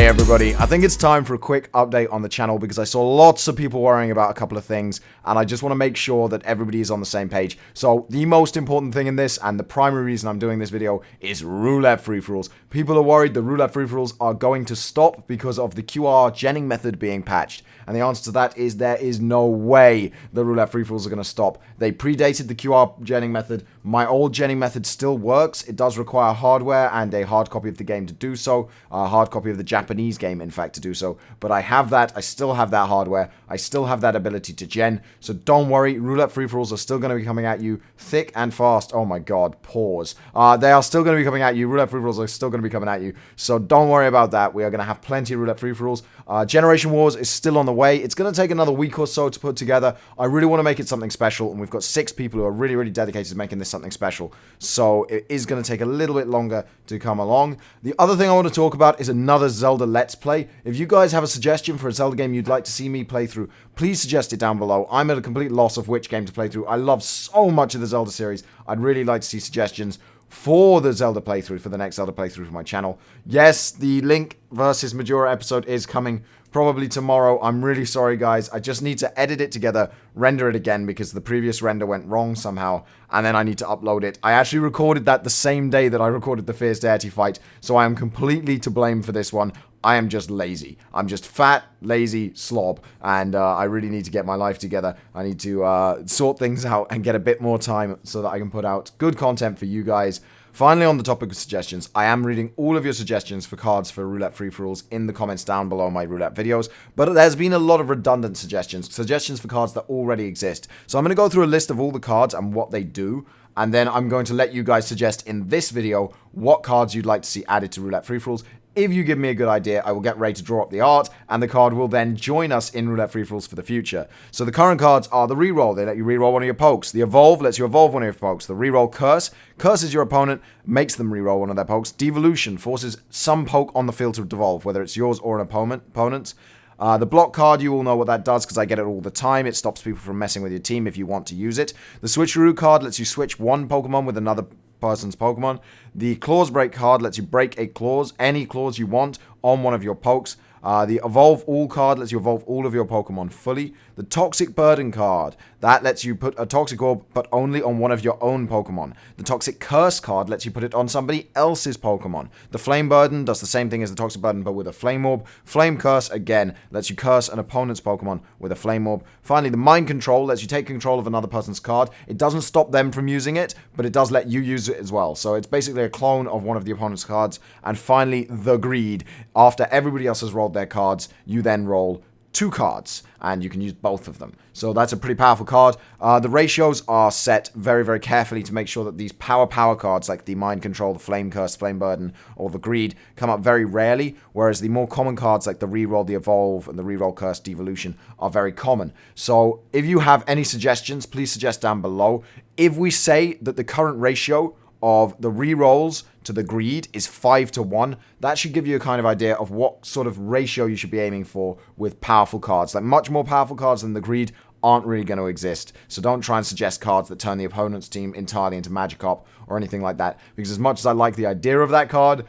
Hey everybody, I think it's time for a quick update on the channel because I saw lots of people worrying about a couple of things and I just want to make sure that everybody is on the same page. So the most important thing in this and the primary reason I'm doing this video is roulette free-for-alls. People are worried the roulette free-for-alls are going to stop because of the QR genning method being patched. And the answer to that is there is no way the roulette free-for-alls are going to stop. They predated the QR genning method. My old genning method still works. It does require hardware and a hard copy of the game to do so. A hard copy of the Japanese game, in fact, to do so. But I have that. I still have that hardware. I still have that ability to gen. So don't worry. Roulette free-for-alls are still going to be coming at you thick and fast. Oh my god. Pause. They are still going to be coming at you. Roulette free-for-alls are still going to be coming at you. So don't worry about that. We are going to have plenty of roulette free-for-alls. Generation Wars is still on the way. It's going to take another week or so to put together. I really want to make it something special. And we've got 6 people who are really, really dedicated to making this something special. So it is going to take a little bit longer to come along. The other thing I want to talk about is another Zelda Let's Play. If you guys have a suggestion for a Zelda game you'd like to see me play through, please suggest it down below. I'm at a complete loss of which game to play through. I love so much of the Zelda series. I'd really like to see suggestions for the Zelda playthrough, for the next Zelda playthrough for my channel. Yes, the Link versus Majora episode is coming probably tomorrow. I'm really sorry, guys. I just need to edit it together, render it again, because the previous render went wrong somehow, and then I need to upload it. I actually recorded that the same day that I recorded the Fierce Deity fight, so I am completely to blame for this one. I am just lazy. I'm just fat, lazy slob, and I really need to get my life together. I need to sort things out and get a bit more time so that I can put out good content for you guys. Finally, on the topic of suggestions, I am reading all of your suggestions for cards for roulette free-for-alls in the comments down below my roulette videos, but there's been a lot of redundant suggestions for cards that already exist. So I'm going to go through a list of all the cards and what they do, and then I'm going to let you guys suggest in this video what cards you'd like to see added to roulette free-for-alls. If you give me a good idea, I will get ready to draw up the art, and the card will then join us in roulette free-for-alls for the future. So the current cards are the reroll. They let you reroll one of your pokes. The evolve lets you evolve one of your pokes. The reroll curse curses your opponent, makes them reroll one of their pokes. Devolution forces some poke on the field to devolve, whether it's yours or an opponent's. The block card, you all know what that does because I get it all the time. It stops people from messing with your team if you want to use it. The switcheroo card lets you switch one Pokemon with another person's Pokemon. The clause break card lets you break a clause, any clause you want, on one of your pokes. The Evolve All card lets you evolve all of your Pokemon fully. The Toxic Burden card, that lets you put a Toxic Orb, but only on one of your own Pokemon. The Toxic Curse card lets you put it on somebody else's Pokemon. The Flame Burden does the same thing as the Toxic Burden, but with a Flame Orb. Flame Curse, again, lets you curse an opponent's Pokemon with a Flame Orb. Finally, the Mind Control lets you take control of another person's card. It doesn't stop them from using it, but it does let you use it as well. So it's basically a clone of one of the opponent's cards. And finally, the Greed. After everybody else has rolled their cards, you then roll 2 cards, and you can use both of them. So that's a pretty powerful card. The ratios are set very, very carefully to make sure that these power cards, like the Mind Control, the Flame Curse, Flame Burden, or the Greed, come up very rarely, whereas the more common cards, like the Reroll, the Evolve, and the Reroll Curse, Devolution, are very common. So if you have any suggestions, please suggest down below. If we say that the current ratio of the rerolls to the Greed is 5-1. That should give you a kind of idea of what sort of ratio you should be aiming for with powerful cards. Like, much more powerful cards than the Greed aren't really going to exist. So don't try and suggest cards that turn the opponent's team entirely into Magikarp or anything like that, because as much as I like the idea of that card,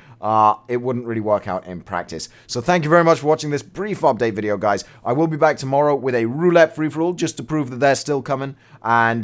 it wouldn't really work out in practice. So thank you very much for watching this brief update video, guys. I will be back tomorrow with a roulette free-for-all just to prove that they're still coming, and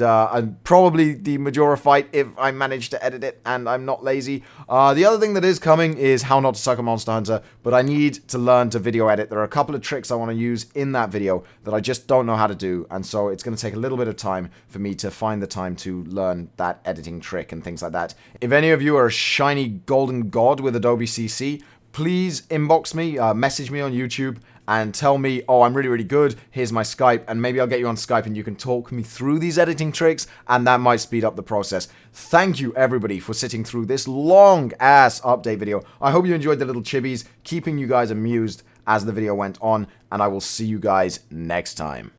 probably the Majora fight if I manage to edit it and I'm not lazy. The other thing that is coming is how not to suck a Monster Hunter, but I need to learn to video edit. There are a couple of tricks I want to use in that video that I just don't know how to do, and so it's going to take a little bit of time for me to find the time to learn that editing trick and things like that. If any of you are a shiny golden god with Adobe CC, please inbox me, message me on YouTube, and tell me, oh, I'm really, really good, here's my Skype, and maybe I'll get you on Skype and you can talk me through these editing tricks, and that might speed up the process. Thank you, everybody, for sitting through this long-ass update video. I hope you enjoyed the little chibis, keeping you guys amused as the video went on, and I will see you guys next time.